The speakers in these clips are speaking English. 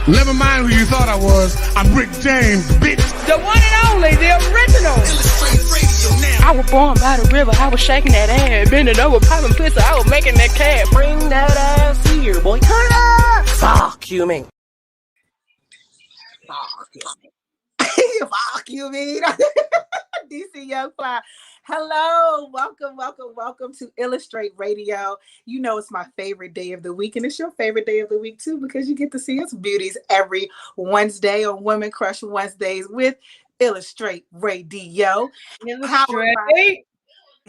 Never mind who you thought I was. I'm Rick James, bitch. The one and only, the original. I was born by the river. I was shaking that ass, bending over, popping pussy. I was making that cat. Bring that ass here, boy. Turn it up. Fuck you, mean. Fuck you, mean. DC Young Fly. Hello, welcome to Illustrate Radio. You know it's my favorite day of the week, and it's your favorite day of the week too, because you get to see us beauties every Wednesday on Women Crush Wednesdays with Illustrate Radio. Illustrate.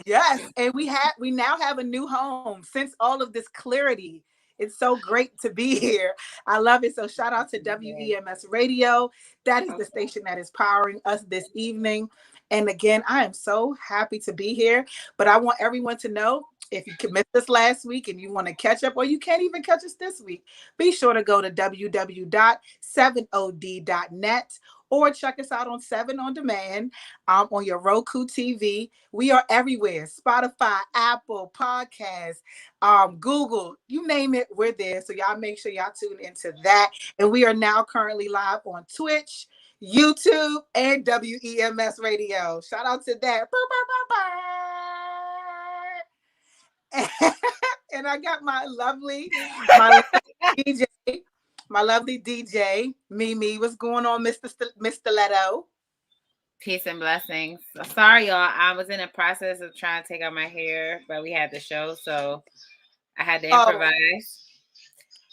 Yes, and we now have a new home since all of this clarity. It's so great to be here. I love it. So shout out to WEMS Radio. That is the station that is powering us this evening. And again, I am so happy to be here. But I want everyone to know, if you missed us last week and you want to catch up, or you can't even catch us this week, be sure to go to www.7od.net or check us out on 7 On Demand on your Roku TV. We are everywhere. Spotify, Apple, Podcasts, Google, you name it, we're there. So y'all make sure y'all tune into that. And we are now currently live on Twitch, YouTube, and WEMS Radio. Shout out to that. And I got my lovely DJ, Mimi. What's going on, Mr. Leto? Peace and blessings. Sorry, y'all. I was in the process of trying to take out my hair, but we had the show, so I had to improvise.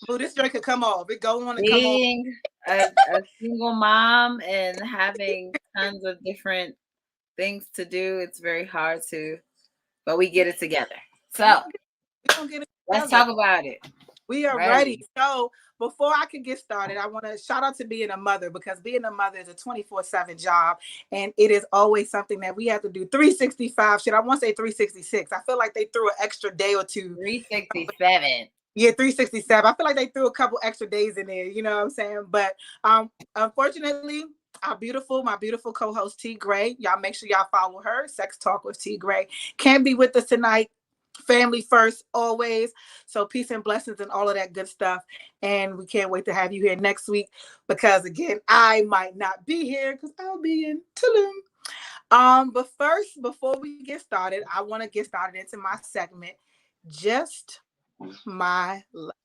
Well, this drink could come off. It go on and Being a single mom and having tons of different things to do, it's very hard to, but we get it together. So let's talk about it. We are ready. So before I can get started, I want to shout out to being a mother, because being a mother is a 24/7 job, and it is always something that we have to do 365. Shit, I want to say 366. I feel like they threw an extra day or two. 367. Yeah, 367. I feel like they threw a couple extra days in there. You know what I'm saying? But unfortunately, my beautiful co-host T Gray, y'all make sure y'all follow her. Sex Talk with T Gray can't be with us tonight. Family first, always. So peace and blessings and all of that good stuff. And we can't wait to have you here next week, because again, I might not be here because I'll be in Tulum. But first, before we get started, I want to get started into my segment, Just My Life.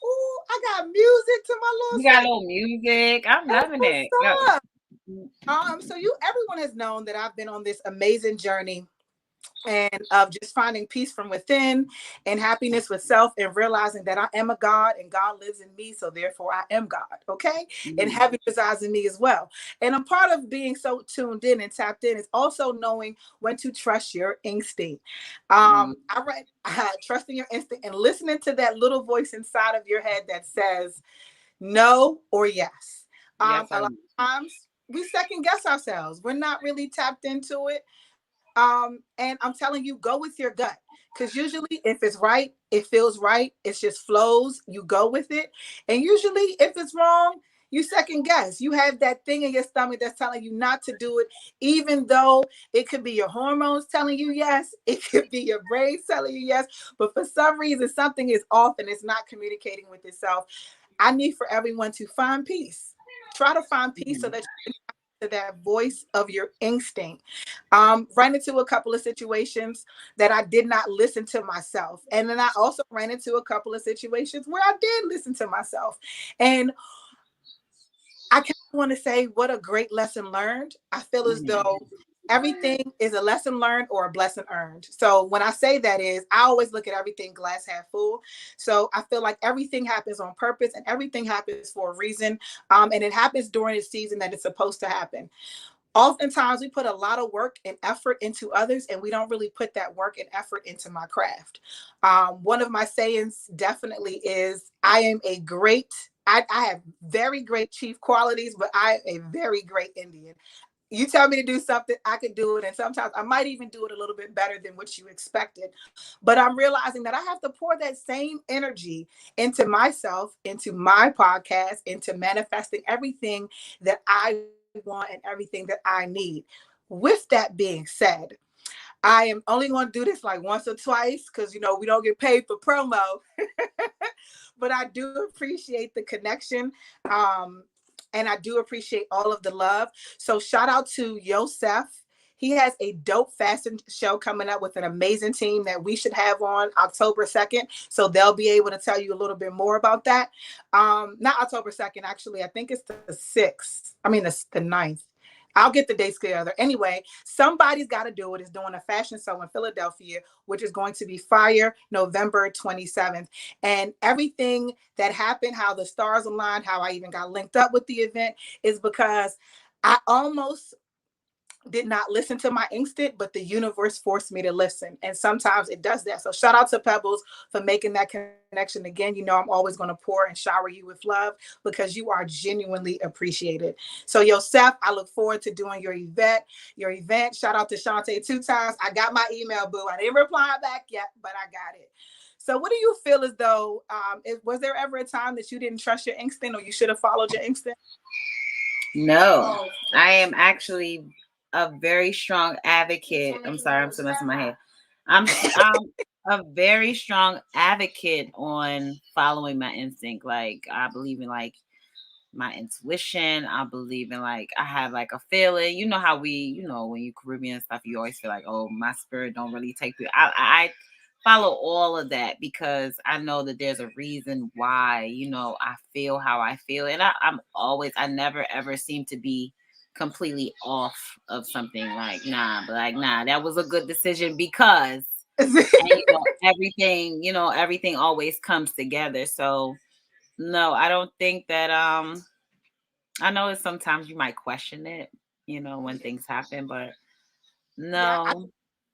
Ooh, I got music to my little. You got a little music. I'm loving it. So everyone has known that I've been on this amazing journey and of just finding peace from within and happiness with self, and realizing that I am a God and God lives in me, so therefore I am God, okay? Mm-hmm. And heaven resides in me as well. And a part of being so tuned in and tapped in is also knowing when to trust your instinct. Trusting your instinct and listening to that little voice inside of your head that says no or yes. A lot of times we second guess ourselves. We're not really tapped into it. And I'm telling you, go with your gut, because usually if it's right, it feels right. It just flows. You go with it. And usually if it's wrong, you second guess. You have that thing in your stomach that's telling you not to do it, even though it could be your hormones telling you yes. It could be your brain telling you yes. But for some reason, something is off and it's not communicating with itself. I need for everyone to find peace. Try to find peace so that you can to that voice of your instinct. Ran into a couple of situations that I did not listen to myself. And then I also ran into a couple of situations where I did listen to myself. And I kind of want to say, what a great lesson learned. I feel as though everything is a lesson learned or a blessing earned. So when I say that is, I always look at everything glass half full. So I feel like everything happens on purpose and everything happens for a reason. And it happens during the season that it's supposed to happen. Oftentimes we put a lot of work and effort into others, and we don't really put that work and effort into my craft. One of my sayings definitely is, I have very great chief qualities, but I am a very great Indian. You tell me to do something, I can do it. And sometimes I might even do it a little bit better than what you expected. But I'm realizing that I have to pour that same energy into myself, into my podcast, into manifesting everything that I want and everything that I need. With that being said, I am only going to do this like once or twice because, you know, we don't get paid for promo. But I do appreciate the connection. And I do appreciate all of the love. So shout out to Yosef. He has a dope fashion show coming up with an amazing team that we should have on October 2nd. So they'll be able to tell you a little bit more about that. Not October 2nd, actually. I think it's the 6th. I mean, the 9th. I'll get the dates together. Anyway, somebody's got to do it. It's doing a fashion show in Philadelphia, which is going to be fire, November 27th. And everything that happened, how the stars aligned, how I even got linked up with the event is because I almost did not listen to my instinct, but the universe forced me to listen. And sometimes it does that. So shout out to Pebbles for making that connection again. You know, I'm always going to pour and shower you with love because you are genuinely appreciated. So Yosef, I look forward to doing your event. Shout out to Shantae 2 times. I got my email, boo. I didn't reply back yet, but I got it. So what do you feel as though, was there ever a time that you didn't trust your instinct or you should have followed your instinct? No, I am actually a very strong advocate. I'm sorry, I'm still messing my head. I'm a very strong advocate on following my instinct. Like I believe in like my intuition. I believe in like I have like a feeling. You know how we, you know, when you Caribbean stuff, you always feel like, oh, my spirit don't really take me. I follow all of that because I know that there's a reason why, you know, I feel how I feel. And I never ever seem to be completely off of something like, nah, that was a good decision because and, everything always comes together. So no, I don't think that, I know that sometimes you might question it, you know, when things happen, but no. Yeah, I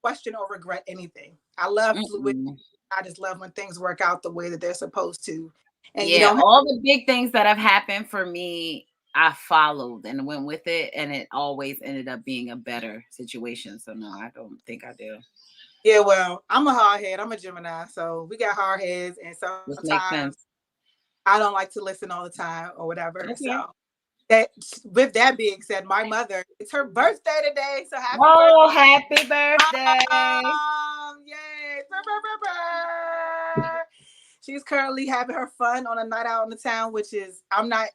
question or regret anything. I love fluidity. I just love when things work out the way that they're supposed to. And yeah, all the big things that have happened for me, I followed and went with it, and it always ended up being a better situation. So no, I don't think I do. Yeah, well, I'm a hard head. I'm a Gemini, so we got hard heads, and sometimes I don't like to listen all the time or whatever. Okay. So with that being said, my mother, it's her birthday today. So happy birthday. Happy birthday. Yay. She's currently having her fun on a night out in the town, which is,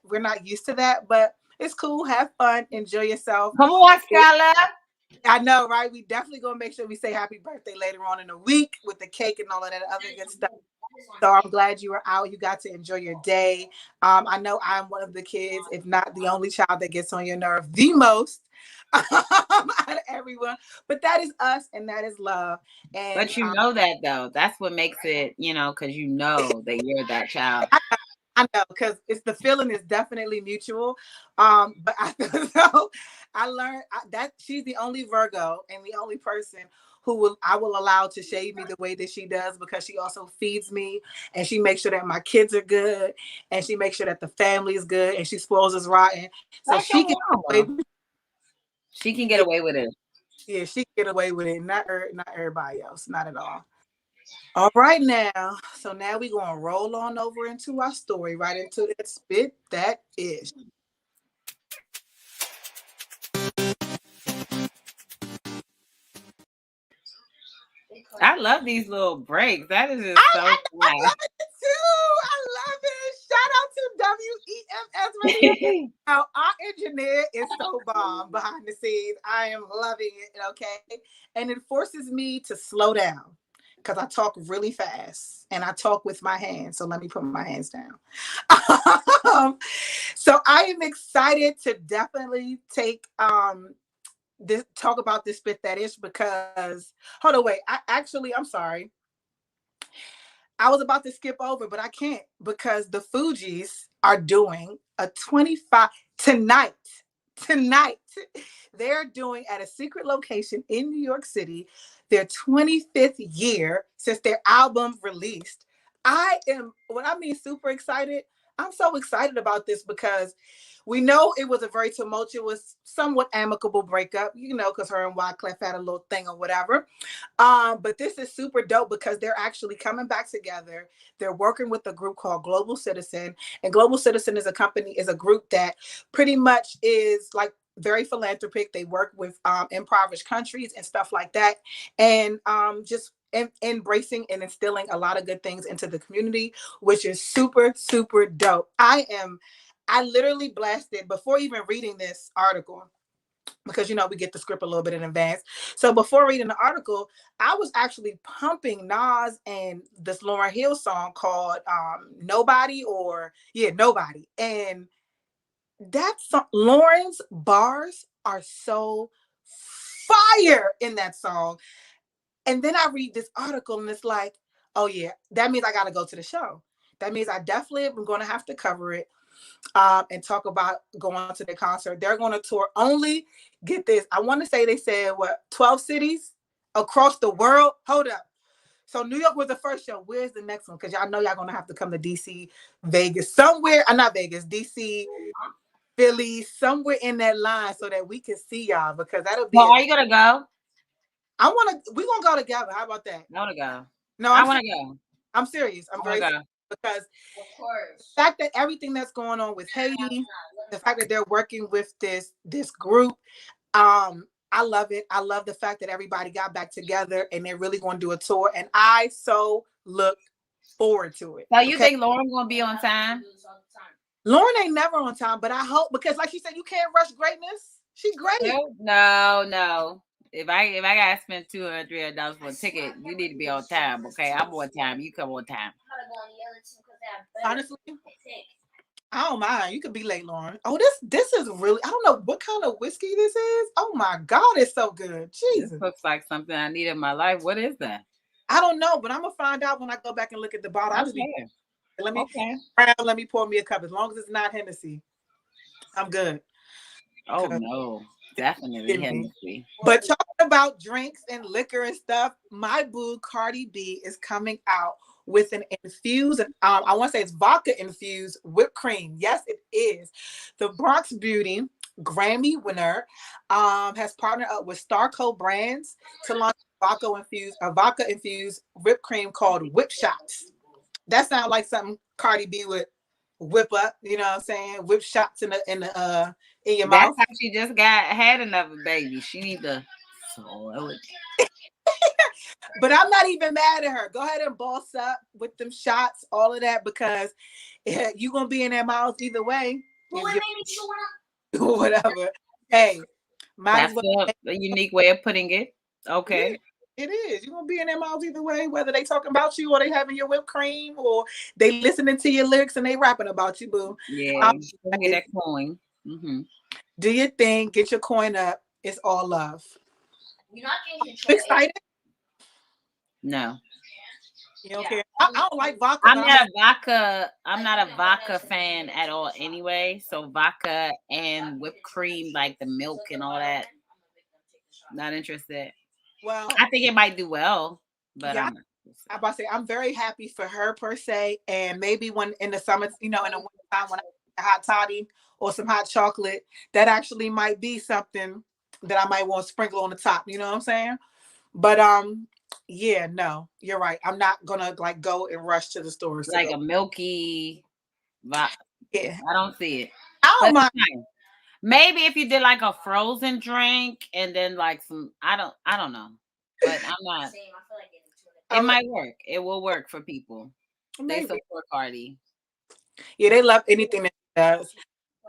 we're not used to that, but it's cool. Have fun. Enjoy yourself. Come on, Skylar. I know, right? We definitely going to make sure we say happy birthday later on in the week with the cake and all of that other good stuff. So I'm glad you were out. You got to enjoy your day. I know I'm one of the kids, if not the only child that gets on your nerve the most out of everyone. But that is us and that is love. And but you know that though. That's what makes it, you know, because you know that you're that child. I know, because it's the feeling is definitely mutual. But I learned that she's the only Virgo and the only person who I will allow to shade me the way that she does, because she also feeds me and she makes sure that my kids are good and she makes sure that the family is good and she spoils us rotten. So she can get away with it. Yeah, she can get away with it. Not everybody else, not at all. All right now. So now we're going to roll on over into our story, right into that spit that is. I love these little breaks. That is just so fun. I love it too. I love it. Shout out to WEFS. Now, our engineer is so bomb behind the scenes. I am loving it. Okay. And it forces me to slow down because I talk really fast and I talk with my hands. So let me put my hands down. So I am excited to definitely take talk about this spit that is, because hold on, wait. I'm sorry. I was about to skip over, but I can't, because the Fugees are doing a 25 tonight. They're doing at a secret location in New York City their 25th year since their album released. Super excited. I'm so excited about this because we know it was a very tumultuous, somewhat amicable breakup, you know, because her and Wyclef had a little thing or whatever. But this is super dope because they're actually coming back together. They're working with a group called Global Citizen. And Global Citizen is a group that pretty much is like very philanthropic. They work with impoverished countries and stuff like that, and just embracing and instilling a lot of good things into the community, which is super, super dope. I literally blasted before even reading this article, because we get the script a little bit in advance. So before reading the article, I was actually pumping Nas and this Lauryn Hill song called Nobody, Nobody. And that song, Lauryn's bars are so fire in that song. And then I read this article and it's like, oh yeah, that means I got to go to the show. That means I definitely am going to have to cover it and talk about going to the concert. They're going to tour only, get this, I want to say they said, 12 cities across the world? Hold up. So New York was the first show. Where's the next one? Because y'all know y'all going to have to come to DC, Vegas, somewhere. Not Vegas, DC, Philly, somewhere in that line so that we can see y'all, because that'll be. Well, are you going to go? We're going to go together. How about that? I want to go. No, I want to go. I'm serious. I'm very serious, because the fact that everything that's going on with Haiti, the fact that they're working with this group, I love it. I love the fact that everybody got back together and they're really going to do a tour, and I so look forward to it. So you think Lauryn going to be on time? Lauryn ain't never on time, but I hope, because like she said, you can't rush greatness. She's great. No. If I gotta spend $200 for a ticket, you need to be on time. Okay, I'm on time. You come on time. Honestly, I don't mind. You could be late, Lauryn. Oh, this is really, I don't know what kind of whiskey this is. Oh my God, it's so good. Jesus. This looks like something I need in my life. What is that? I don't know, but I'm gonna find out when I go back and look at the bottle. I'll just be, let me pour me a cup. As long as it's not Hennessy, I'm good. Oh no, definitely Hennessy. But talking about drinks and liquor and stuff, my boo Cardi B is coming out with an infused, I want to say it's vodka infused whipped cream. Yes, it is. The Bronx Beauty, Grammy winner, has partnered up with Starco Brands to launch a vodka infused whipped cream called Whipshots. That sounds like something Cardi B would whip up, you know what I'm saying? Whip shots in your mouth. That's how she just had another baby. She need to slow it. But I'm not even mad at her. Go ahead and boss up with them shots, all of that, because you're going to be in their mouth either way. Whatever. Hey, might as well. A unique way of putting it. Okay. Yeah, it is. You're going to be in their mouths either way, whether they talking about you or they having your whipped cream or they listening to your lyrics and they rapping about you, boo. Yeah, get that coin. Mm-hmm. Do your thing. Get your coin up. It's all love. You're not getting excited? No. You don't care? I don't like vodka. I'm not a vodka fan at all anyway. So vodka and whipped cream, like the milk and all that, not interested. Well, I think it might do well, but yeah, I'm about to say I'm very happy for her per se. And maybe when in the summer, in the winter time when I get a hot toddy or some hot chocolate, that actually might be something that I might want to sprinkle on the top. You know what I'm saying? But yeah, no, you're right. I'm not gonna go and rush to the store. Like a milky vibe. Yeah, I don't see it. I don't mind. Maybe if you did like a frozen drink and then like some, I don't know, but I'm not. It might work. It will work for people. Maybe. They support Cardi. Yeah, they love anything that she does.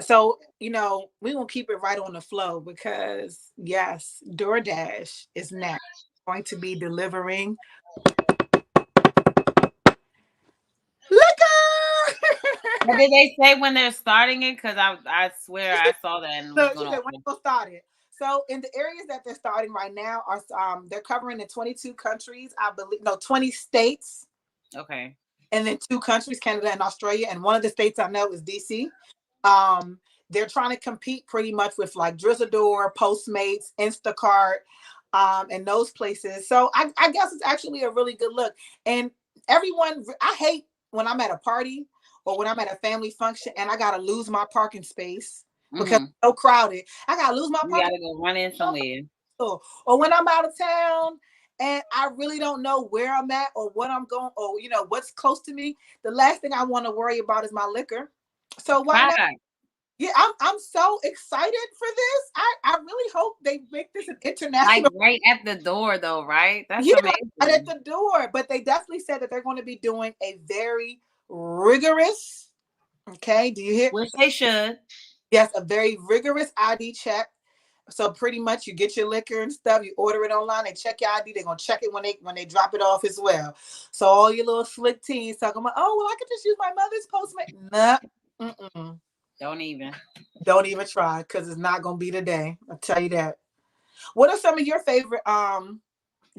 So, we're going to keep it right on the flow because, yes, DoorDash is next going to be delivering liquor. What did they say when they're starting it? Because I swear I saw that. And so when they started. So in the areas that they're starting right now are they're covering in 22 countries, I believe. No, 20 states. Okay. And then 2 countries, Canada and Australia. And one of the states I know is DC. They're trying to compete pretty much with like Drizzador, Postmates, Instacart, and those places. So I guess it's actually a really good look. And everyone, I hate when I'm at a party or when I'm at a family function and I got to lose my parking space because it's so crowded. I got to lose my parking space. You got to go run in somewhere. Or when I'm out of town and I really don't know where I'm at or what I'm going or, what's close to me. The last thing I want to worry about is my liquor. So why not? Yeah, I'm so excited for this. I really hope they make this an international. Like right at the door, though, right? That's Yeah, amazing. right at the door. But they definitely said that they're going to be doing a very rigorous. Okay, do you hear? Which they should. Yes, a very rigorous ID check. So pretty much you get your liquor and stuff, you order it online, they check your ID, they're gonna check it when they drop it off as well. So all your little slick teens talking about, oh well, I could just use my mother's Postmate. Nah, don't even try, because it's not gonna be today. I'll tell you that. What are some of your favorite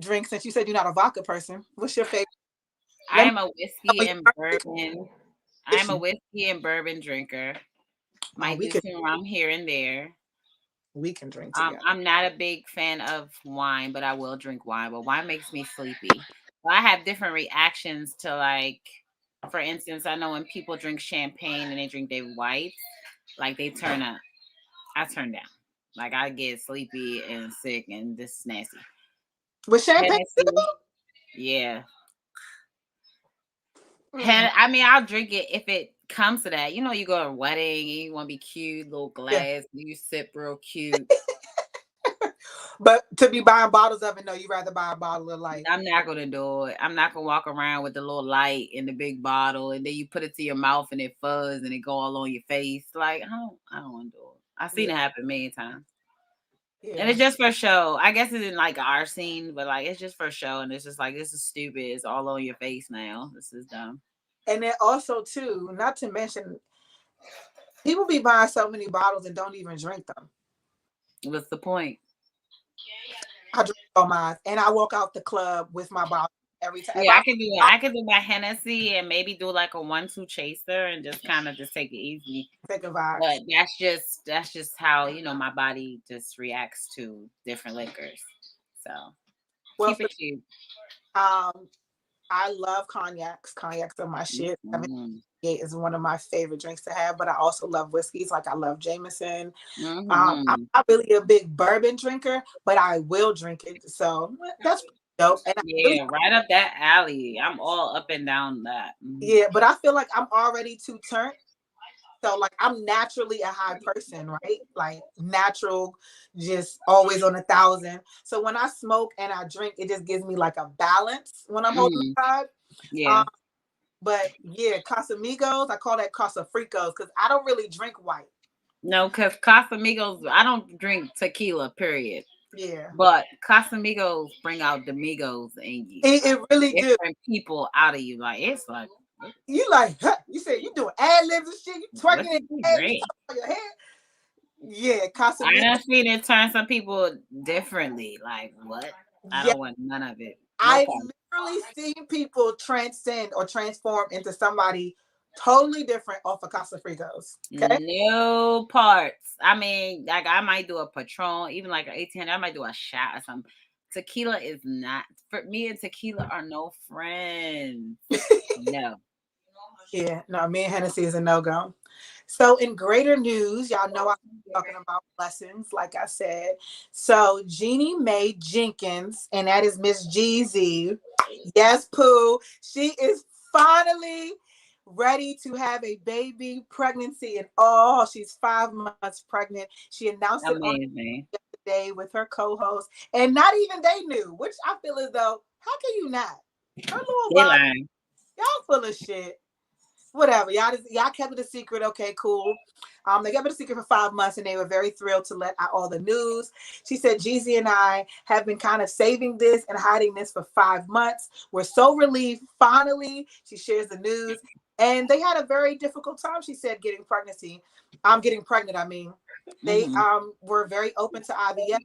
drinks? Since you said you're not a vodka person, what's your favorite? I am a whiskey and bourbon. I'm a whiskey and bourbon drinker. Might do some rum here and there. We can drink together. I'm not a big fan of wine, but I will drink wine. But wine makes me sleepy. So I have different reactions to, like, for instance, I know when people drink champagne and they drink their whites, like they turn up. I turn down. Like I get sleepy and sick, and this is nasty. With champagne? Yeah. I mean, I'll drink it if it comes to that. You know, you go to a wedding and you want to be cute, little glass, you sip real cute. But to be buying bottles of it, no, you rather buy a bottle of light. I'm not gonna do it. I'm not gonna walk around with the little light in the big bottle, and then you put it to your mouth and it fuzz and it go all on your face. Like, I don't want to do it. I've seen it happen many times. Yeah. And it's just for show. I guess it's in like our scene, but like it's just for show, and it's just like, this is stupid. It's all on your face now. This is dumb. And then also too, not to mention, people be buying so many bottles and don't even drink them. What's the point? I drink all mine, and I walk out the club with my bottle every time. Yeah, I can do my Hennessy and maybe do like a 1-2 chaser and just kind of just take it easy. Take a vibe. But that's just how, you know, my body just reacts to different liquors. So keep it cute. I love cognacs. Cognacs are my shit. It is one of my favorite drinks to have, but I also love whiskeys. Like I love Jameson. I'm not really a big bourbon drinker, but I will drink it. So that's dope. And right up that alley. I'm all up and down that. Yeah, but I feel like I'm already too turned. So like I'm naturally a high person, right? Like natural, just always on 1,000. So when I smoke and I drink, it just gives me like a balance when I'm holding the vibe. Yeah. But yeah, Casamigos, I call that Casafricos because I don't really drink white. No, because Casamigos, I don't drink tequila, period. Yeah. But Casamigos bring out the Migos in you. It really do. Different people out of you. Like, it's like, you like, huh, you say you doing ad-libs and shit, you twerking it, you on your head. Yeah, Casamigos. I done seen it turn some people differently. Like, what? I don't want none of it. I've literally seen people transcend or transform into somebody totally different off of Casafricos. Okay. No parts. I mean, like I might do a Patron, even like an 18. I might do a shot or something. Tequila is not for me, and tequila are no friends. No. Yeah, no, me and Hennessy is a no-go. So in greater news, y'all know I'm talking about blessings, like I said. So Jeannie Mai Jenkins, and that is Miss Jeezy. Yes, Pooh. She is finally ready to have a baby, pregnancy and all. She's 5 months pregnant. She announced it on yesterday with her co-host, and not even they knew, which I feel as though, how can you not? Her little body, y'all full of shit. Whatever, y'all kept it a secret. Okay, cool. They kept it a secret for 5 months, and they were very thrilled to let out all the news. She said, Jeezy and I have been kind of saving this and hiding this for 5 months. We're so relieved. Finally, she shares the news. And they had a very difficult time, she said, getting pregnant. I mean, they were very open to IVF.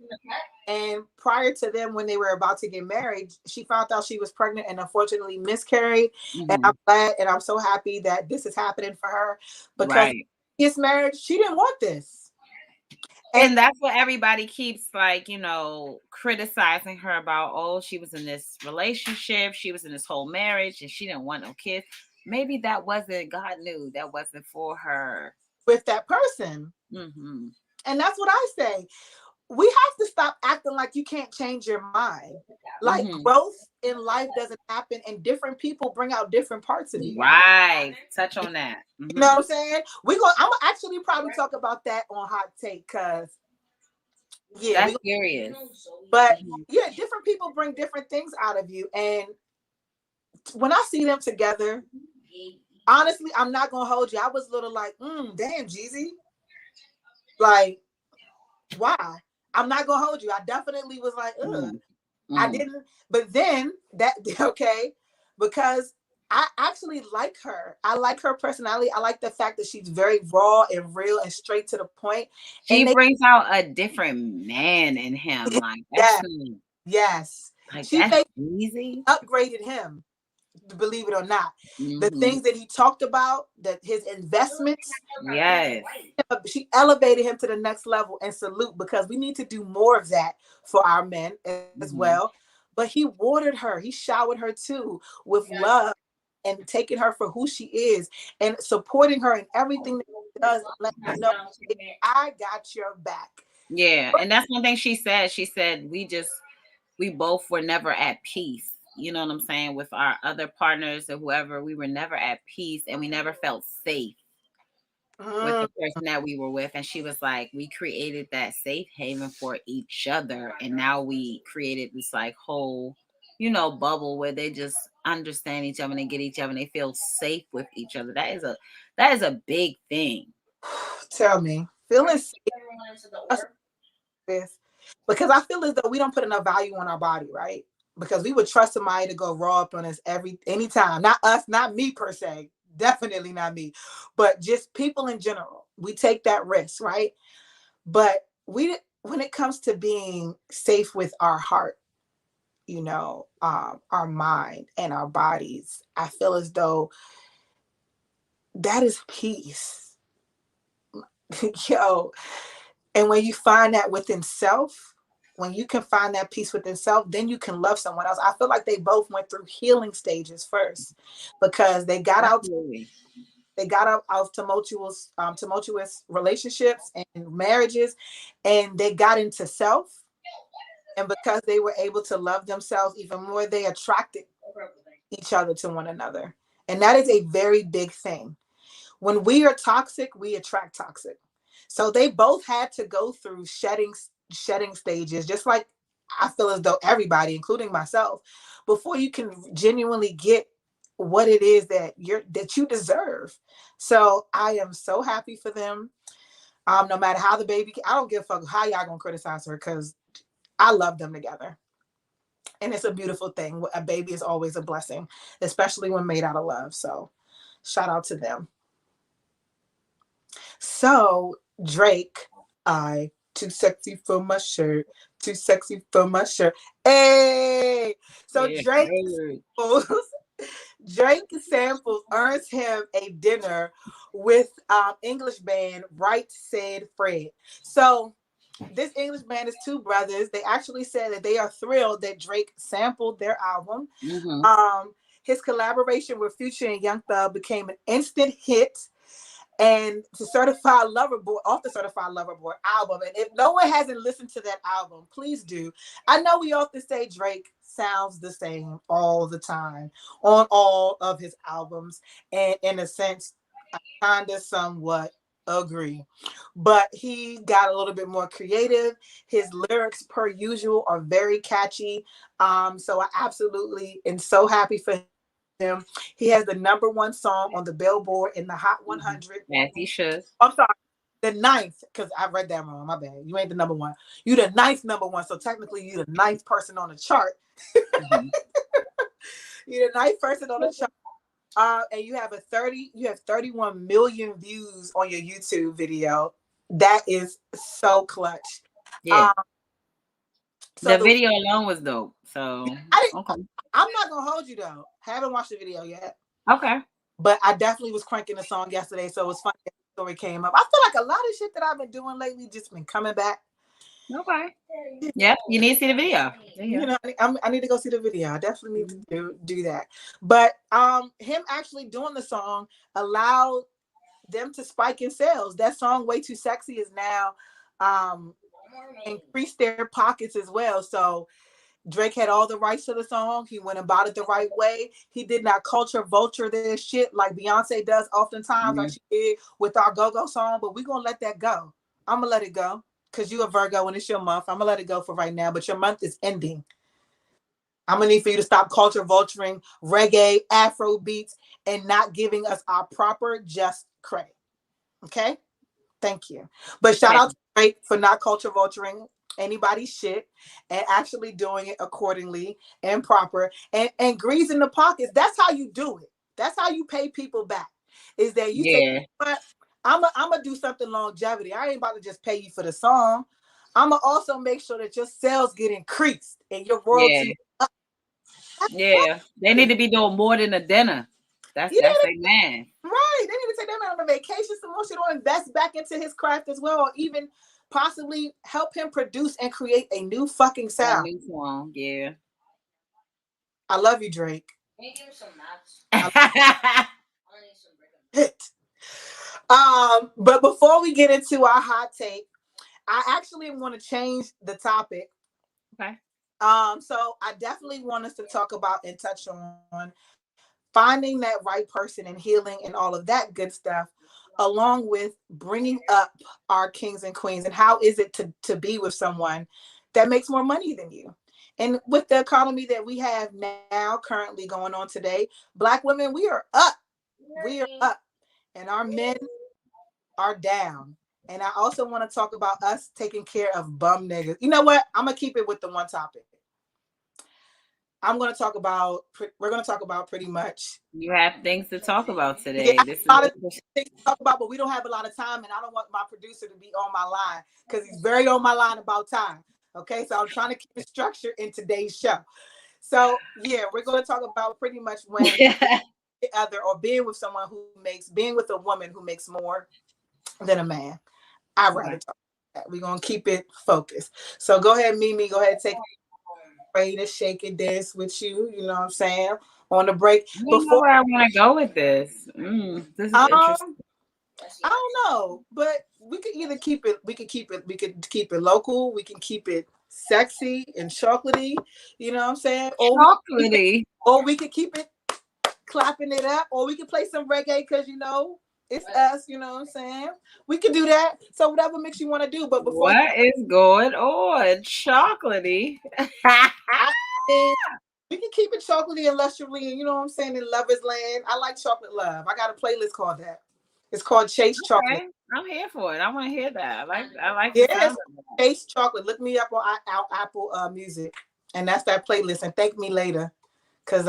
And prior to them, when they were about to get married, she found out she was pregnant and unfortunately miscarried. And I'm glad and I'm so happy that this is happening for her, because this marriage, she didn't want this. And that's what everybody keeps, like, you know, criticizing her about. Oh, she was in this relationship, she was in this whole marriage, and she didn't want no kids. Maybe that wasn't, God knew that wasn't for her. With that person. And that's what I say. We have to stop acting like you can't change your mind. Like growth in life doesn't happen, and different people bring out different parts of you. Right. Touch on that. You know what I'm saying? I'm gonna actually probably talk about that on Hot Take, because that's curious. But yeah, different people bring different things out of you, and when I see them together, honestly, I'm not gonna hold you. I was a little like, damn, Jeezy. Like, why? I'm not gonna hold you. I definitely was like, ugh. I didn't, but then that okay, because I actually like her. I like her personality. I like the fact that she's very raw and real and straight to the point. She brings out a different man in him. Like, that's yes. Like, she that's easy. Upgraded him, believe it or not. The things that he talked about, that his investments, yes, she elevated him to the next level, and salute, because we need to do more of that for our men as well. But he watered her, he showered her too with love, and taking her for who she is, and supporting her in everything that she does, and letting her know, I got your back. Yeah, and that's one thing she said. She said we both were never at peace. You know what I'm saying? With our other partners or whoever, we were never at peace, and we never felt safe with the person that we were with. And she was like, we created that safe haven for each other, and now we created this like whole, bubble where they just understand each other and they get each other and they feel safe with each other. That is a big thing. Tell me, feeling safe, because I feel as though we don't put enough value on our body, right? Because we would trust somebody to go raw up on us anytime. Not us, not me per se. Definitely not me, but just people in general. We take that risk, right? But when it comes to being safe with our heart, our mind and our bodies, I feel as though that is peace. And when you find that within self, when you can find that peace within self, then you can love someone else. I feel like they both went through healing stages first, because they got out of tumultuous relationships and marriages, and they got into self. And because they were able to love themselves even more, they attracted each other to one another. And that is a very big thing. When we are toxic, we attract toxic. So they both had to go through shedding stages, just like I feel as though everybody, including myself, before you can genuinely get what it is that you deserve. So I am so happy for them. No matter how the baby, I don't give a fuck how y'all gonna criticize her, because I love them together. And it's a beautiful thing. A baby is always a blessing, especially when made out of love. So shout out to them. So Drake, too sexy for my shirt, too sexy for my shirt. Hey, so yeah. Drake samples earns him a dinner with English band Right Said Fred. So this English band is two brothers. They actually said that they are thrilled that Drake sampled their album. His collaboration with Future and Young Thug became an instant hit. And off the Certified Lover Boy album. And if no one hasn't listened to that album, please do. I know we often say Drake sounds the same all the time on all of his albums. And in a sense, I kind of somewhat agree. But he got a little bit more creative. His lyrics, per usual, are very catchy. So I absolutely am so happy for him. He has the #1 song on the Billboard in the Hot 100. Yes, he should. I'm sorry, the 9th, because I read that wrong. My bad. You ain't the #1. You the 9th #1. So technically, you the 9th person on the chart. You're the 9th person on the chart. And you have 31 million views on your YouTube video. That is so clutch. Yeah. So the video alone was dope. So I'm not gonna hold you though. Haven't watched the video yet. Okay. But I definitely was cranking the song yesterday, so it was funny that the story came up. I feel like a lot of shit that I've been doing lately just been coming back. Okay. Yeah, you need to see the video. I need to go see the video. I definitely need to do that. But him actually doing the song allowed them to spike in sales. That song, Way Too Sexy, is now increased their pockets as well. So Drake had all the rights to the song. He went about it the right way. He did not culture vulture this shit like Beyonce does oftentimes, like she did with our Go-Go song. But we're going to let that go. I'm going to let it go because you're a Virgo and it's your month. I'm going to let it go for right now. But your month is ending. I'm going to need for you to stop culture vulturing reggae, Afro beats, and not giving us our proper just credit. Okay? Thank you. But shout out to Drake for not culture vulturing anybody's shit and actually doing it accordingly and proper and greasing the pockets. That's how you do it. That's how you pay people back. Is that you say, but I'm gonna do something longevity. I ain't about to just pay you for the song. I'm gonna also make sure that your sales get increased and your royalty up. They need to be doing more than a dinner. That's a man. Right. They need to take that man on a vacation some more. Shit, or invest back into his craft as well, or even possibly help him produce and create a new fucking sound. A new song, yeah. I love you, Drake. Can you give me some nuts? But before we get into our hot take, I actually want to change the topic. Okay. So I definitely want us to talk about and touch on finding that right person and healing and all of that good stuff, along with bringing up our kings and queens and how is it to be with someone that makes more money than you. And with the economy that we have now currently going on today, Black women, we are up. We are up. And our men are down. And I also want to talk about us taking care of bum niggas. You know what? I'm going to keep it with the one topic. we're going to talk about pretty much. You have things to talk about today. Yeah, this is a lot of things to talk about, but we don't have a lot of time, and I don't want my producer to be on my line because he's very on my line about time. Okay, so I'm trying to keep it structured in today's show. So yeah, we're going to talk about pretty much when other or being with someone being with a woman who makes more than a man. I'd rather talk about that. We're going to keep it focused. So go ahead, Mimi. Go ahead and take ready to shake it dance with you. You know what I'm saying? On the break. I don't know where I want to go with this. This is interesting. I don't know, but we could either keep it. We could keep it local. We can keep it sexy and chocolatey. You know what I'm saying? Chocolatey. Or we could keep it clapping it up. Or we could play some reggae because it's us. You know what I'm saying? We could do that. So whatever mix you want to do. But before what is going on? Chocolatey. We can keep it chocolatey and luxury, and you know what I'm saying, in Lover's Land. I like chocolate love. I got a playlist called that. It's called Chase Chocolate. I'm here for it. I want to hear that. I like yes, Chase Chocolate. Look me up on Apple Music, and that's that playlist. And thank me later, cause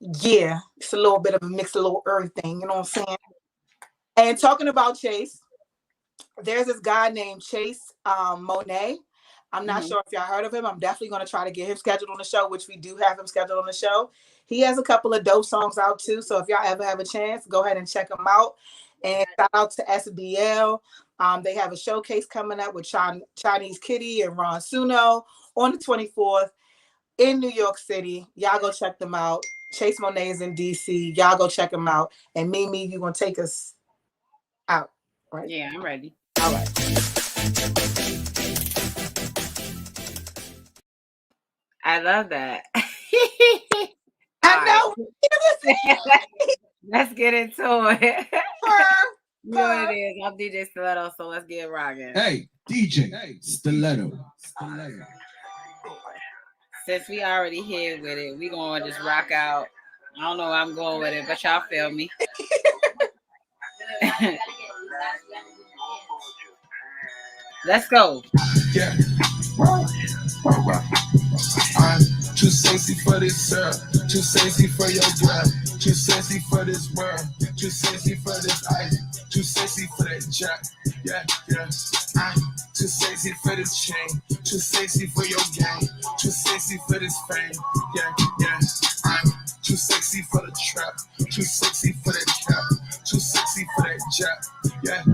it's a little bit of a mix, a little everything. You know what I'm saying? And talking about Chase, there's this guy named Chase Monet. I'm not sure if y'all heard of him. I'm definitely going to try to get him scheduled on the show, which we do have him scheduled on the show. He has a couple of dope songs out too. So if y'all ever have a chance, go ahead and check him out. And shout out to SBL. They have a showcase coming up with Chinese Kitty and Ron Suno on the 24th in New York City. Y'all go check them out. Chase Monet is in DC. Y'all go check him out. And Mimi, you're going to take us out, right? Yeah, I'm ready. All right. I love that. I know. Let's get into it. You know what it is. I'm DJ Stiletto, so let's get rocking. Hey, DJ Stiletto. Since we already here with it, we gonna just rock out. I don't know where I'm going with it, but y'all feel me. Let's go. Yeah. I'm too sexy for this too sexy for your girl, too sexy for this world, too sexy for this ice, too sexy for that jack. Yeah. I'm too sexy for this chain, too sexy for your game, too sexy for this fame. Yeah. I'm too sexy for the trap, too sexy for that cap, too sexy for that jack. Yeah.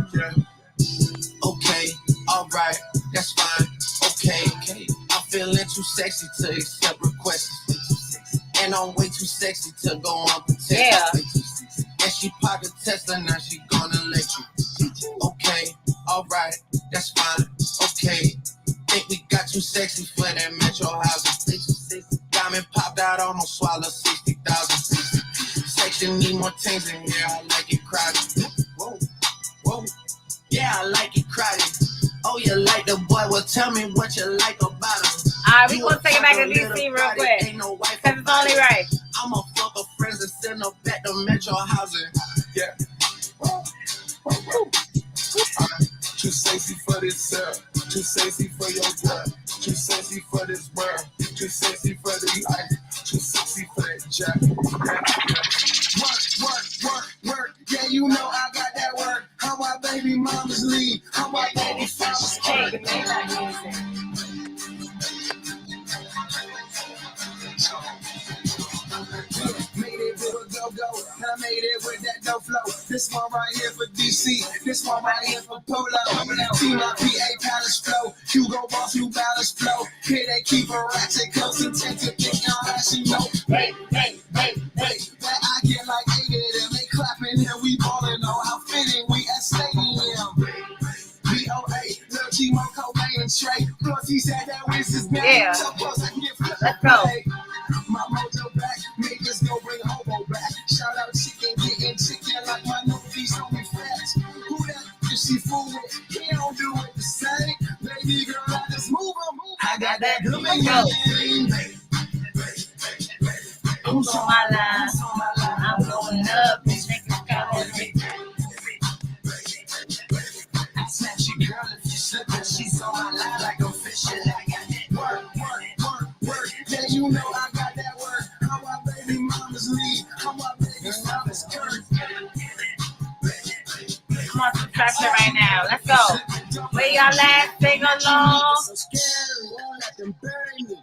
Okay, alright, that's fine. Okay. I'm feeling too sexy to accept requests. And I'm way too sexy to go unprotected. Yeah. And she popped a Tesla, now she gonna let you. Okay, alright, that's fine. Okay, think we got too sexy for that metro housing. Diamond popped out, almost swallowed 60,000. Section need more things in here, I like it crowded. Whoa, whoa, yeah, I like it crowded. Oh, you like the boy? Well, tell me what you like about him. Alright, we gonna take it back to DC real quick. Cause it's only right. I'm a fuck of friends and send them back to metro housing. Yeah. Too sexy for this too sexy for your girl, too sexy for this world, too sexy for the life, too sexy for that jack. Work, yeah, you know I got that work. How my baby mamas leave, how my baby fathers came. Made it with a go-go, and I made it with that dough flow. This one right here for DC, this one right here for Polo. See my PA Palace flow, Hugo Boss, New Balance flow. Here they keep a ratchet close and take to think y'all actually know. Hey, that I get like 8 of them. They clapping and we ballin' on how fitting we at stadium. BOA, Lil G, Mo, Cobain, and Trey. Plus he said that was his name. Yeah. So close I can get flipped. Let's go. My mojo back, niggas go bring hobo back. Shout out chicken, getting chicken like my new feast on me fast. Who that is she fool with? He don't do it the same. Baby girl, I just move on. I got that good thing. Who's on my line? I'm going up. These niggas calling me. I snatch your girl if you slip and she's on my line like a fish. I got that work. Yeah, you know I got that work. How my baby mamas leave, how my baby fathers curse. Come on, subscribe right now. Let's go. Where y'all last sing along? So scary, won't let them bury me.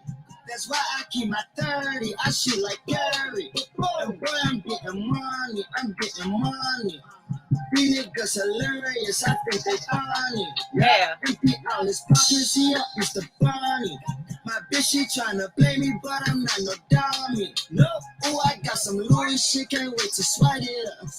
That's why I keep my 30. I shoot like Gary. And boy, I'm getting money. These niggas hilarious, I think they funny. Yeah. Empty all his pockets, he up Mr. Barney. My bitch, she tryna play me, but I'm not no dummy. No, oh, I got some Louis shit, can't wait to sweat it up.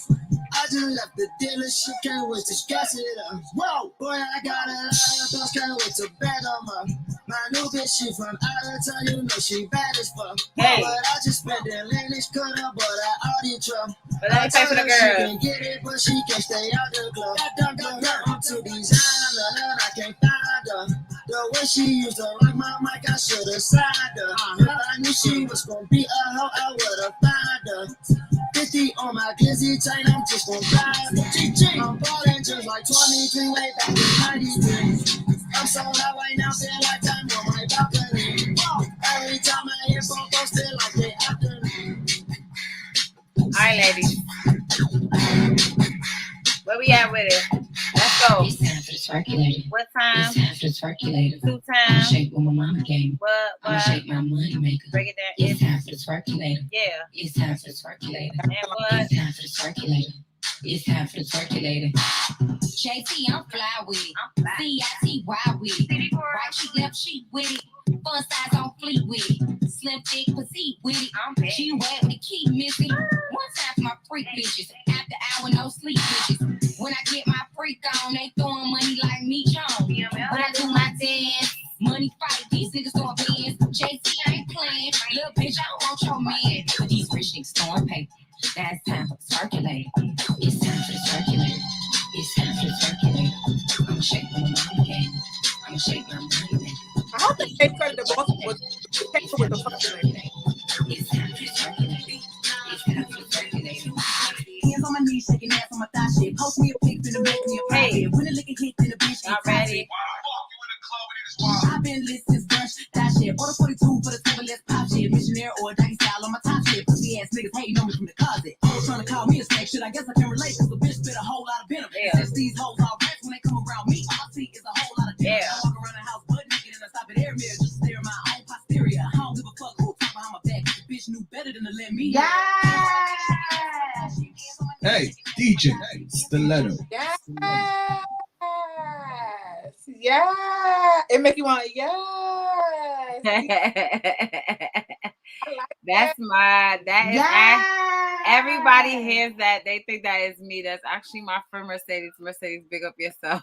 I just left the dealership, can't wait to gas it up. Whoa, boy, I got a lot of thoughts, can't wait to bag them up. My new bitch, she from out of town, you know she bad as fuck. Hey. But I just spent that Lennox cut up, but I Audi truck. But let me pay for the She girl. can get it, but she can't stay out the club. I'm too designer, I can't find her. The way she used to rock my mic, I should've signed her. If I knew she was gonna be a hoe, I would've found her. 50 on my glizzy chain, I'm just gonna blind her. I'm ballin' just like 23 way back in 93. I'm so high right now, feel like time on my balcony. Every time I hear phone calls, feel like they after me. Alright, ladies. Where we at with it? Let's go. It's time for the circulator. What time? It's time for the circulator. 2 I'ma times. shake what my mama gave me. I'ma What? shake my money maker. Break it down. It's time for the circulator. Yeah. It's time for the circulator. And what? It's time for the circulator. It's time for the circulator. JT, I'm fly with it. CITY with it. Right cheek, left cheek with it. Fun size on fleet with it. Slim thick, petite with it. She wet with the key missing. One time for my freak bitches. After hour, no sleep bitches. When I get my freak on, they throwing money like me, Chong. When I do my dance, money fight. These niggas throwing bands. JT, I ain't playing. Little bitch, I don't want your man. These rich niggas throwing paper. That's time for the circulator. It's time for the circulator. It's time for the circulator. I'ma shake my money game. I'ma shake my money game. I hope they take credit to both with the fucking. It's time for the circulator. It's time for the circulator. Hands on my knees, shaking ass on my thigh shit. Post me a pic, finna make me a Hey. profit. When the liquor hit, then the bitch Y'all get ready? I've been lit since brunch, that shit. Order 42 for the table, let's pop shit. Missionaire or doggy style on my top shit. Pussy ass niggas hating on me from the closet. Trying to call me a snake shit. I guess I can relate, cause the bitch spit a whole lot of venom. Yeah. Since these hoes all rats when they come around me, all I see is a whole lot of venom. Yeah. I walk around the house butt naked and I stop at air mirror just to stare at my own posterior. I don't give a fuck who talk behind my back. The bitch knew better than to let me. Hey, DJ, Stiletto. Yes. Yeah. It make you want yes. That is everybody hears that. They think that is me. That's actually my friend Mercedes. Mercedes, big up yourself.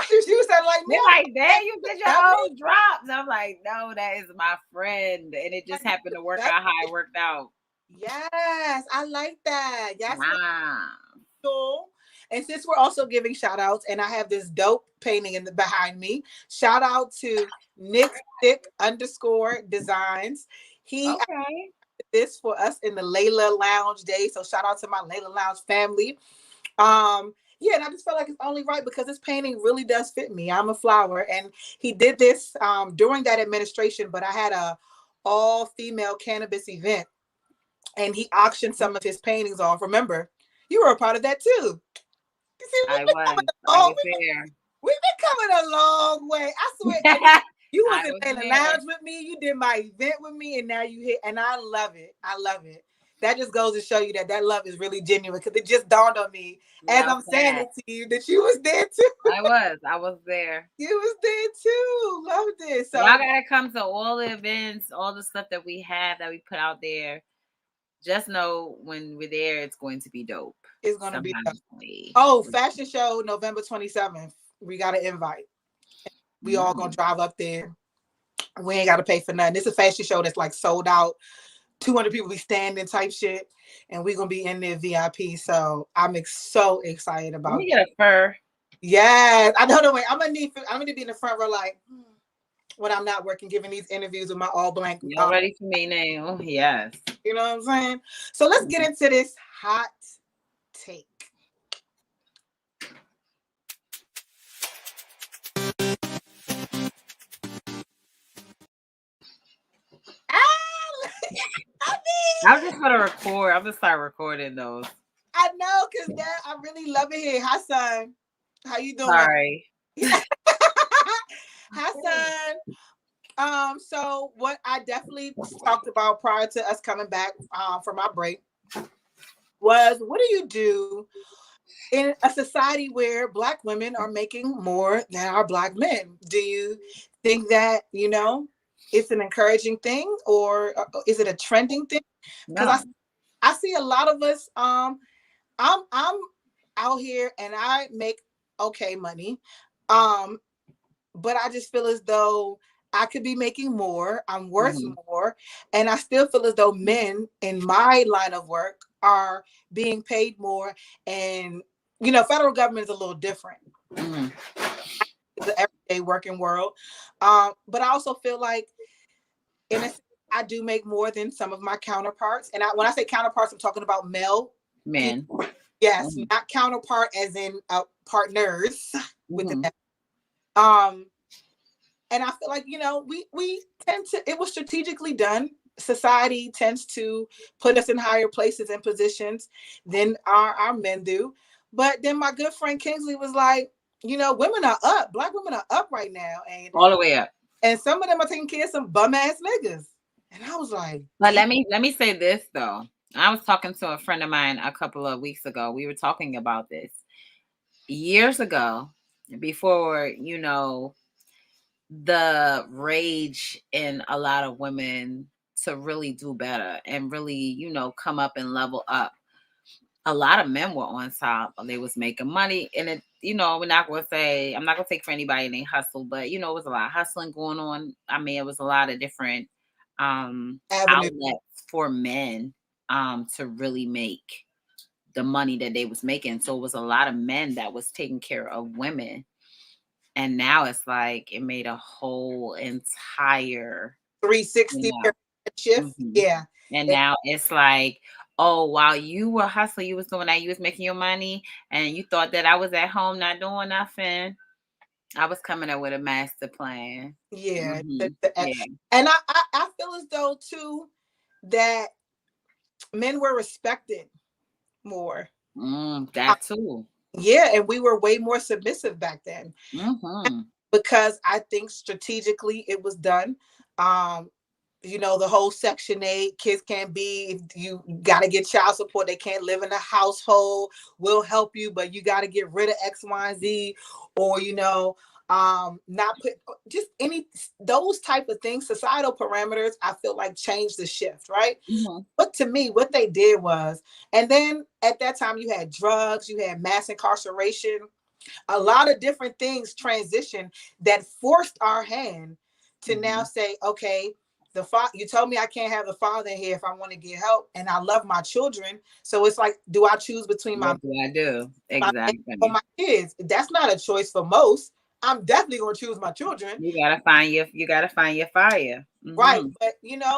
She was like, they're like, damn, you did your own drops. I'm like, no, that is my friend. And it just happened to work out how it worked out. Yes, I like that. Yes. Wow. Cool. And since we're also giving shout outs, and I have this dope painting in the behind me, shout out to Nick Stick _ Designs. He did this for us in the Layla Lounge day. So shout out to my Layla Lounge family. Yeah, and I just felt like it's only right because this painting really does fit me. I'm a flower, and he did this during that administration. But I had a all-female cannabis event, and he auctioned some of his paintings off. Remember, you were a part of that too. You see, I was there. We've been coming a long way. I swear. You was in the lounge with me. You did my event with me, and now you hit. And I love it. I love it. That just goes to show you that love is really genuine, because it just dawned on me as I'm saying it to you that you was there too. I was there. You was there too. Loved it. So y'all gotta come to all the events, all the stuff that we have that we put out there. Just know when we're there, it's going to be dope. It's going to be dope. Oh, fashion show November 27th. We got an invite. We all gonna drive up there. We ain't got to pay for nothing. It's a fashion show that's like sold out. 200 people be standing type shit, and we're gonna be in there VIP. So I'm so excited about it. We get a fur. Yes, I don't know. Wait, I'm gonna be in the front row, like when I'm not working, giving these interviews with my all blank. You're ready for me now? Yes. You know what I'm saying? So let's get into this hot take. I'm just gonna record. I'm gonna start recording those. I know, because I really love it here. Hi, son. How you doing? Sorry. Hi, son. So what I definitely talked about prior to us coming back from our break was, what do you do in a society where Black women are making more than our Black men? Do you think that, it's an encouraging thing, or is it a trending thing? Because I see a lot of us. I'm out here and I make okay money, but I just feel as though I could be making more. I'm worth more, and I still feel as though men in my line of work are being paid more. And federal government is a little different. The everyday working world, but I also feel like I do make more than some of my counterparts. And when I say counterparts, I'm talking about male men. Yes, not counterpart as in partners with the men. And I feel like, we tend to, it was strategically done. Society tends to put us in higher places and positions than our men do. But then my good friend Kingsley was like, women are up. Black women are up right now. And all the way up. And some of them are taking care of some bum ass niggas. And I was like, but let me say this though. I was talking to a friend of mine a couple of weeks ago. We were talking about this years ago, before, the rage in a lot of women to really do better and really, come up and level up. A lot of men were on top. They was making money. And it, I'm not going to take for anybody and they hustle, but, it was a lot of hustling going on. I mean, it was a lot of different outlets for men to really make the money that they was making. So it was a lot of men that was taking care of women. And now it's like it made a whole entire 360 shift. Yeah. And now it's like, oh, while you were hustling, you was doing that, you was making your money, and you thought that I was at home not doing nothing. I was coming up with a master plan. Yeah. And I feel as though too that men were respected more. That too. Yeah, and we were way more submissive back then. Because I think strategically it was done. The whole Section 8, kids can't be, you got to get child support. They can't live in a household. We'll help you, but you got to get rid of X, Y, and Z, or, not put just those type of things, societal parameters, I feel like changed the shift, right? But to me, what they did was, and then at that time you had drugs, you had mass incarceration. a lot of different things transition that forced our hand to now say, okay, you told me I can't have the father in here if I want to get help, and I love my children. So it's like, do I choose between what do I do? Exactly. my kids? That's not a choice for most. I'm definitely going to choose my children. You gotta find your fire. Right. But,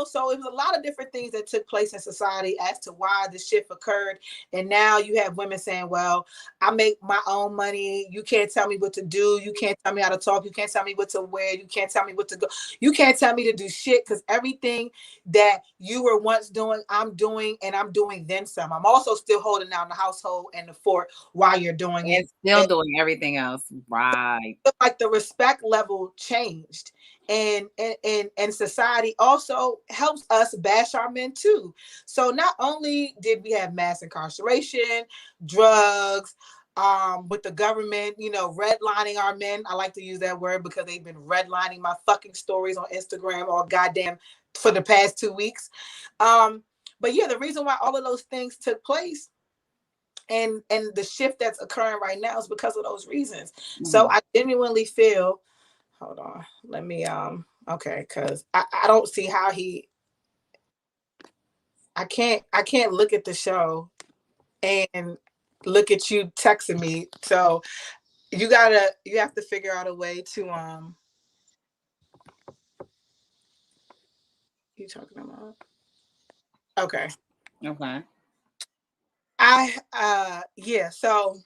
so it was a lot of different things that took place in society as to why the shift occurred. And now you have women saying, well, I make my own money. You can't tell me what to do. You can't tell me how to talk. You can't tell me what to wear. You can't tell me what to go. You can't tell me to do shit, because everything that you were once doing, I'm doing, and I'm doing then some. I'm also still holding down the household and the fort while you're doing it. Still doing everything else. Right. Like the respect level changed. And society also helps us bash our men too. So not only did we have mass incarceration, drugs, with the government, redlining our men. I like to use that word because they've been redlining my fucking stories on Instagram all goddamn for the past 2 weeks. But yeah, the reason why all of those things took place and the shift that's occurring right now is because of those reasons. So I genuinely feel, hold on, let me okay, because I don't see how I can't look at the show and look at you texting me. So you have to figure out a way to you talking about? Okay. So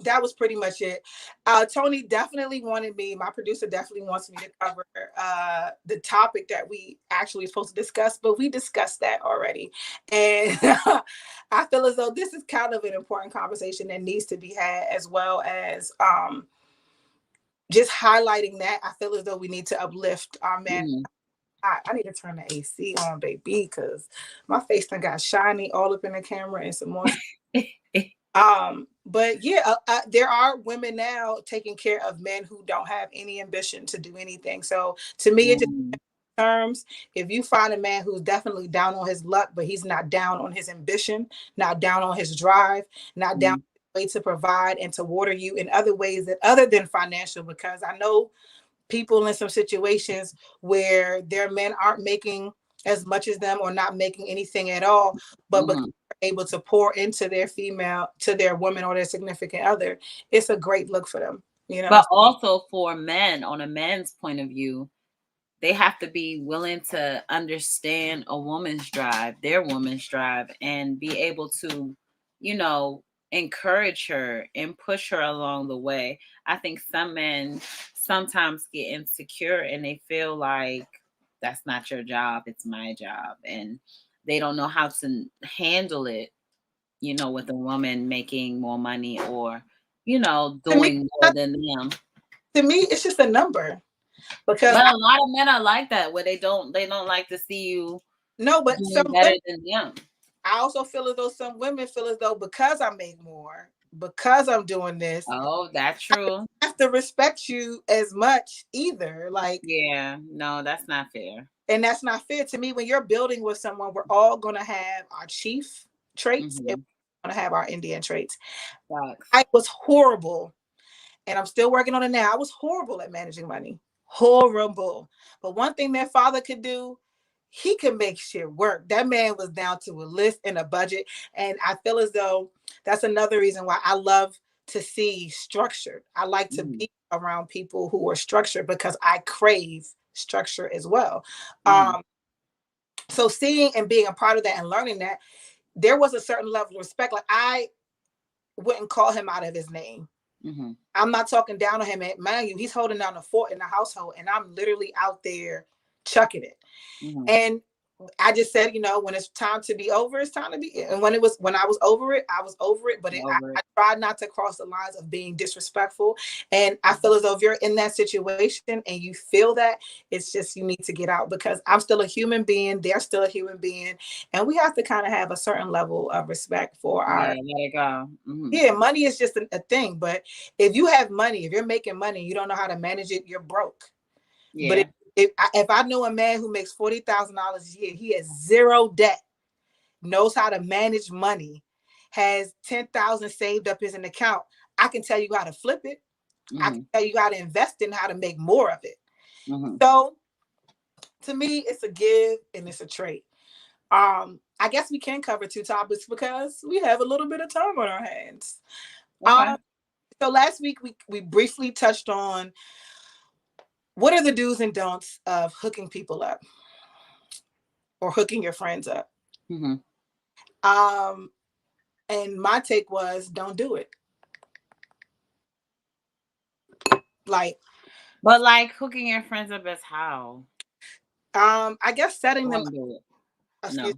that was pretty much it. Tony definitely wanted me, my producer definitely wants me to cover the topic that we actually supposed to discuss, but we discussed that already. And I feel as though this is kind of an important conversation that needs to be had, as well as just highlighting that. I feel as though we need to uplift our men. I need to turn the AC on, baby, because my face done got shiny all up in the camera and some more. But yeah, there are women now taking care of men who don't have any ambition to do anything. So to me, it just terms, if you find a man who's definitely down on his luck, but he's not down on his ambition, not down on his drive, not down on his way to provide and to water you in other ways that other than financial, because I know people in some situations where their men aren't making as much as them or not making anything at all, but because they're able to pour into their female, to their woman or their significant other, it's a great look for them, But also for men, on a man's point of view, they have to be willing to understand a woman's drive, their woman's drive, and be able to, encourage her and push her along the way. I think some men sometimes get insecure and they feel like that's not your job, it's my job. And they don't know how to handle it, with a woman making more money or, doing more than them. To me, it's just a number. Because a lot of men are like that, where they don't like to see you but doing better than them. I also feel as though some women feel as though because I make more, because I'm doing this. Oh, that's true. I have to respect you as much either. Like, yeah, no, that's not fair. And that's not fair to me. When you're building with someone, we're all going to have our chief traits and we're going to have our Indian traits. I was horrible, and I'm still working on it now. I was horrible at managing money. Horrible. But one thing that father could do, he could make shit work. That man was down to a list and a budget. And I feel as though that's another reason why I love to see structured. I like to be around people who are structured because I crave structure as well. So seeing and being a part of that and learning that, there was a certain level of respect. Like, I wouldn't call him out of his name. I'm not talking down on him. And mind you, he's holding down the fort in the household, and I'm literally out there chucking it. And I just said, when it's time to be over, it's time to be. And when I was over it, I was over it. But I tried not to cross the lines of being disrespectful. And I feel as though if you're in that situation and you feel that, it's just, you need to get out, because I'm still a human being. They're still a human being. And we have to kind of have a certain level of respect for our. Let it go. Yeah, money is just a thing. But if you have money, if you're making money, you don't know how to manage it, you're broke. Yeah. But if I know a man who makes $40,000 a year, he has zero debt, knows how to manage money, has $10,000 saved up in an account, I can tell you how to flip it. I can tell you how to invest in, how to make more of it. So to me, it's a give and it's a trade. I guess we can cover 2 topics because we have a little bit of time on our hands. Okay. So last week we briefly touched on what are the do's and don'ts of hooking people up or hooking your friends up. And my take was don't do it. But hooking your friends up is how? I guess setting them. No.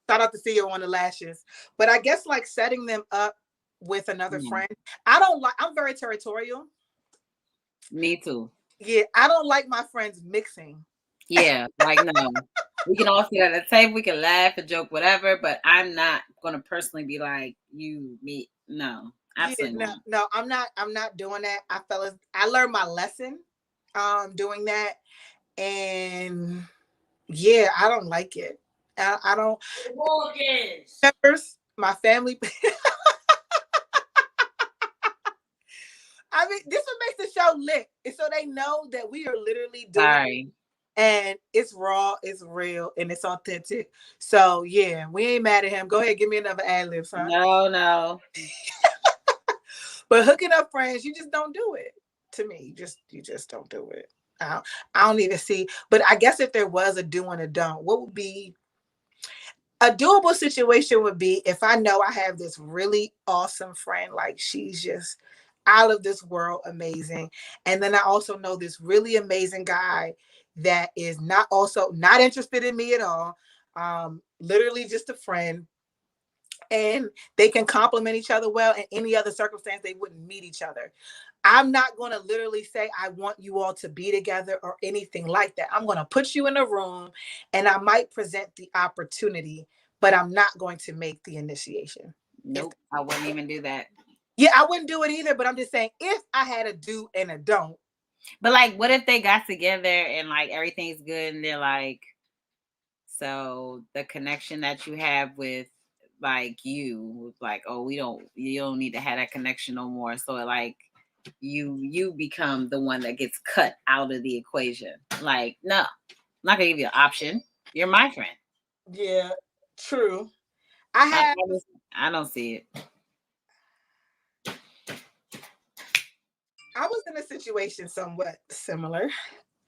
Shout out to CEO on the lashes, but I guess setting them up with another friend. I'm very territorial. Me too. Yeah, I don't like my friends mixing. Yeah, no. We can all sit at the table, we can laugh and joke, whatever, but I'm not gonna personally be like you, me. No, absolutely not. No, I'm not doing that. I learned my lesson doing that. And yeah, I don't like it. I don't. Members, my family. I mean, this what makes the show lit. It's so they know that we are literally doing it. And it's raw, it's real, and it's authentic. So yeah, we ain't mad at him. Go ahead, give me another ad-lib, son. No. But hooking up friends, you just don't do it. To me, you just don't do it. I don't even see. But I guess if there was a do and a don't, what would be a doable situation would be if I know I have this really awesome friend, she's just out of this world amazing. And then I also know this really amazing guy that is not interested in me at all. Literally just a friend. And they can complement each other well. In any other circumstance, they wouldn't meet each other. I'm not going to literally say, I want you all to be together or anything like that. I'm going to put you in a room and I might present the opportunity, but I'm not going to make the initiation. Nope, I wouldn't even do that. Yeah, I wouldn't do it either, but I'm just saying if I had a do and a don't. But what if they got together and everything's good and they're so the connection that you have with you oh, you don't need to have that connection no more. So you become the one that gets cut out of the equation. No, I'm not gonna give you an option. You're my friend. Yeah, true. I don't see it. I was in a situation somewhat similar.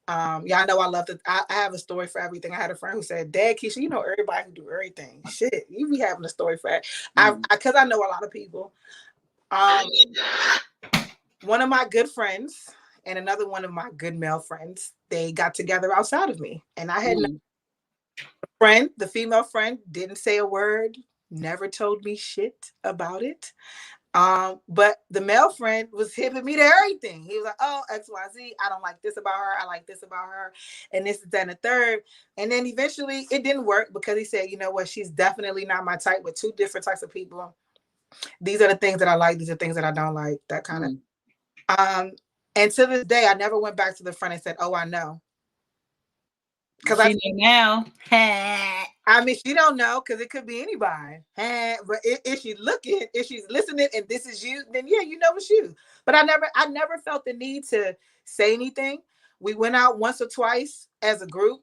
Y'all know I love to. I have a story for everything. I had a friend who said, "Dad, Keisha, you know everybody who do everything. Shit, you be having a story for that." Because I know a lot of people. One of my good friends and another one of my good male friends, they got together outside of me, and I had no friend. The female friend didn't say a word, never told me shit about it. But the male friend was hipping me to everything. He was like, "Oh, XYZ, I don't like this about her. I like this about her. And this is that and the third." And then eventually it didn't work because he said, "You know what? She's definitely not my type with 2 different types of people. These are the things that I like. These are things that I don't like." That kind of. And to this day, I never went back to the friend and said, "Oh, I know." Because I know now. I mean, she don't know because it could be anybody. But if she's looking, if she's listening, and this is you, then yeah, you know it's you. But I never felt the need to say anything. We went out once or twice as a group.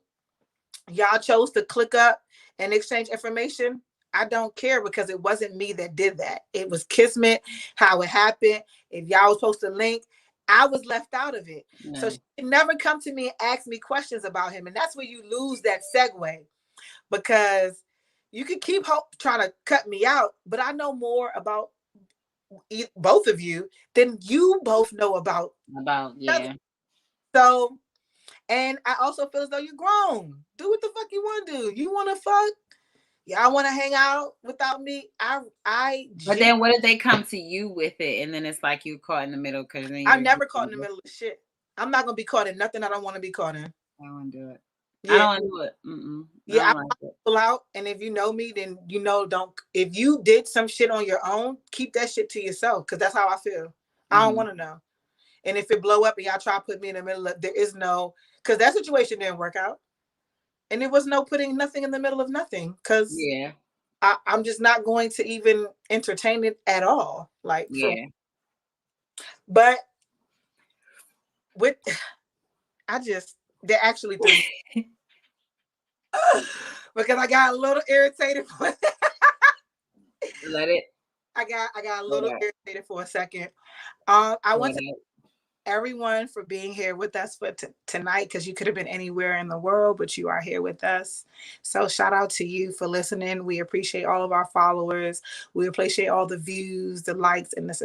Y'all chose to click up and exchange information. I don't care because it wasn't me that did that. It was kismet, how it happened. If y'all was supposed to link, I was left out of it. No. So she never come to me and ask me questions about him. And that's where you lose that segue, because you can keep trying to cut me out, but I know more about both of you than you both know about. Yeah. So, and I also feel as though you're grown. Do what the fuck you want to do. You want to fuck? Y'all want to hang out without me? But then what if they come to you with it, and then it's like you caught in the middle? Because I'm never caught in the middle of shit. I'm not gonna be caught in nothing I don't want to be caught in. I don't want to do it. Yeah. I don't want to do it. Yeah, I pull out, and if you know me, then you know don't. If you did some shit on your own, keep that shit to yourself, because that's how I feel. I don't want to know. And if it blow up and y'all try to put me in the middle of, there is no, because that situation didn't work out. And it was no putting nothing in the middle of nothing, because I'm just not going to even entertain it at all. But they actually threw me because I got a little irritated. Let it. I got a little irritated for a second. I want to everyone for being here with us for tonight, because you could have been anywhere in the world, but you are here with us. So shout out to you for listening. We appreciate all of our followers. We appreciate all the views, the likes, and the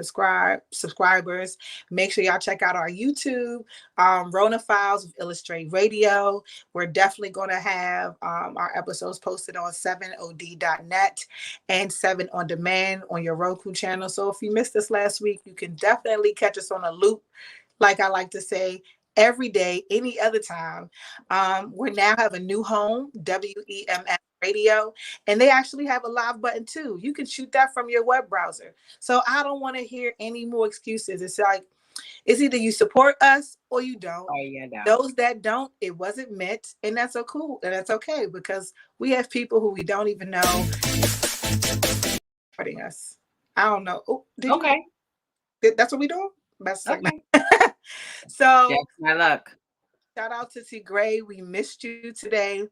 subscribers. Make sure y'all check out our YouTube, RONA Files with Illustrate Radio. We're definitely going to have our episodes posted on 7od.net and 7 on demand on your Roku channel. So if you missed us last week, you can definitely catch us on a loop. Like I like to say, every day, any other time. We now have a new home, WEMS Radio, and they actually have a live button too. You can shoot that from your web browser. So I don't want to hear any more excuses. It's like, it's either you support us or you don't. Oh, yeah, no. Those that don't, it wasn't meant, and that's so cool, and that's okay, because we have people who we don't even know supporting us. I don't know. Oh, okay. That's what we doing? Best segment. Okay. So yes, my luck. Shout out to T Gray. We missed you today.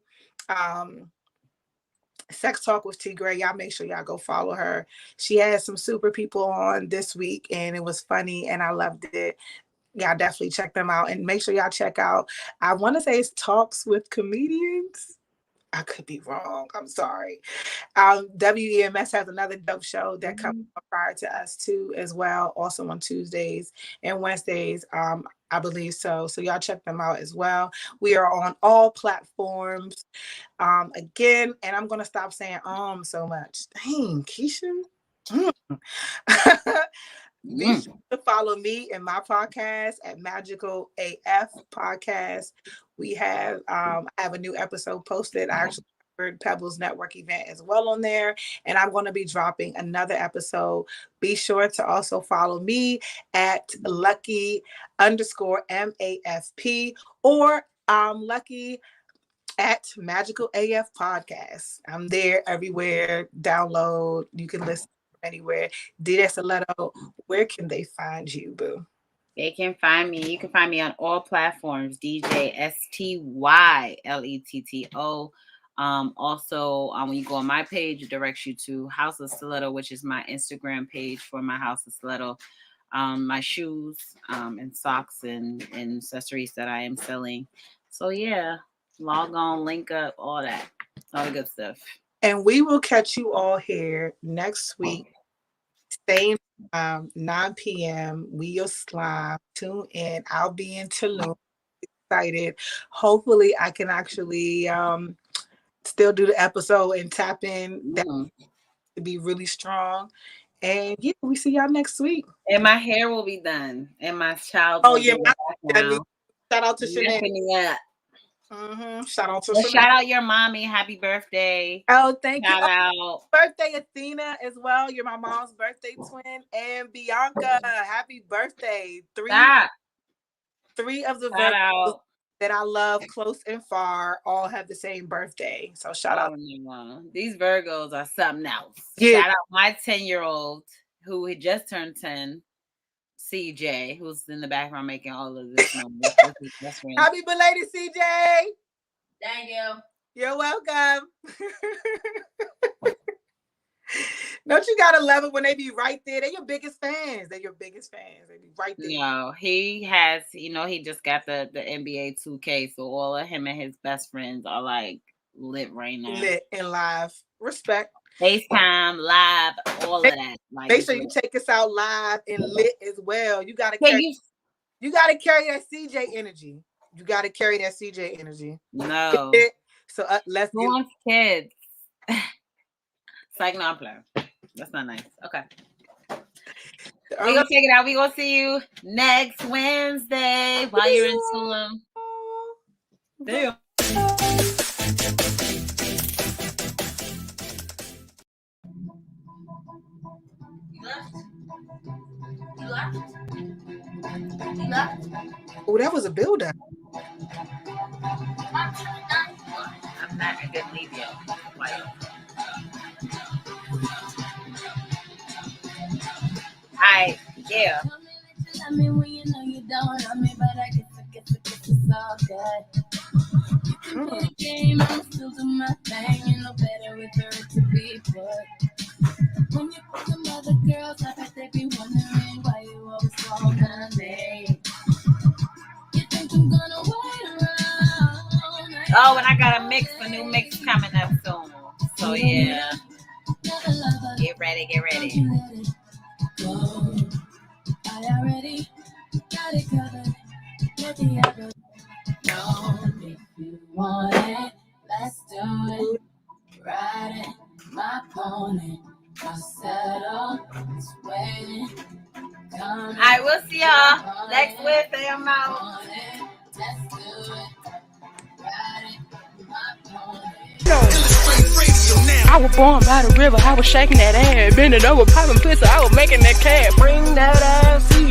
Sex Talk with T Gray. Y'all make sure y'all go follow her. She had some super people on this week, and it was funny, and I loved it. Y'all definitely check them out, and make sure y'all check out, I want to say it's Talks with Comedians. I could be wrong. I'm sorry. WEMS has another dope show that comes prior to us too, as well. Also on Tuesdays and Wednesdays, I believe so. So y'all check them out as well. We are on all platforms. Again, and I'm gonna stop saying so much. Dang, Keisha. Be sure to follow me and my podcast at Magical AF Podcast. We have I have a new episode posted. I actually covered Pebbles Network event as well on there, and I'm going to be dropping another episode. Be sure to also follow me at Lucky_MAFP or Lucky at Magical AF Podcast. I'm there everywhere. Download. You can listen anywhere. DJ Stiletto, where can they find you, boo? They can find me. You can find me on all platforms. DJ STYLETTO. Also, when you go on my page, it directs you to House of Stiletto, which is my Instagram page for my House of Stiletto. My shoes and socks and accessories that I am selling. So yeah, log on, link up, all that, all the good stuff. And we will catch you all here next week. Same time, 9 p.m. We will slime. Tune in. I'll be in Tulum. Excited. Hopefully, I can actually still do the episode and tap in. That to be really strong. And yeah, we see y'all next week. And my hair will be done. And my child. Oh yeah, shout out to Chanel. Shout out your mommy. Happy birthday. Oh, thank you. Out. Birthday, Athena, as well. You're my mom's birthday twin. And Bianca, happy birthday. Three of the Virgos that I love close and far all have the same birthday. So shout out. These Virgos are something else. Yeah. Shout out my 10-year-old who had just turned 10. CJ, who's in the background making all of this. Happy belated, CJ. Thank you. You're welcome. Don't you gotta love it when they be right there? They're your biggest fans. They be right there. No, he has, he just got the NBA 2K, so all of him and his best friends are like lit right now. Lit and live. Respect. FaceTime, live, all of that. Like, make sure you take us out live and lit as well. You gotta carry that CJ energy. You gotta carry that CJ energy. No. So let's Who wants kids? It's like, no, I'm playing. That's not nice. Okay. We're gonna take it out. We're gonna see you next Wednesday while you're in Tulum. Damn. You left? Oh, that was a build-up. I'm not a good leave you. Hi, yeah. Game, I'm still do my thing, and no better with her to be put. When you put some other girls, I bet they be wondering why you always call my name. You think I'm gonna wait around? Oh, and I got a new mix coming up soon. So yeah, get ready. I already got it covered. Let the other know if you want it. Let's do it. Ride it, my pony. I'll settle. It's waiting. All right, we'll see y'all next Wednesday. I'm out. Let's do it. Ride it, my pony. I was born by the river, I was shaking that ass, bending over, popping pussy, I was making that cat. Bring that ass here.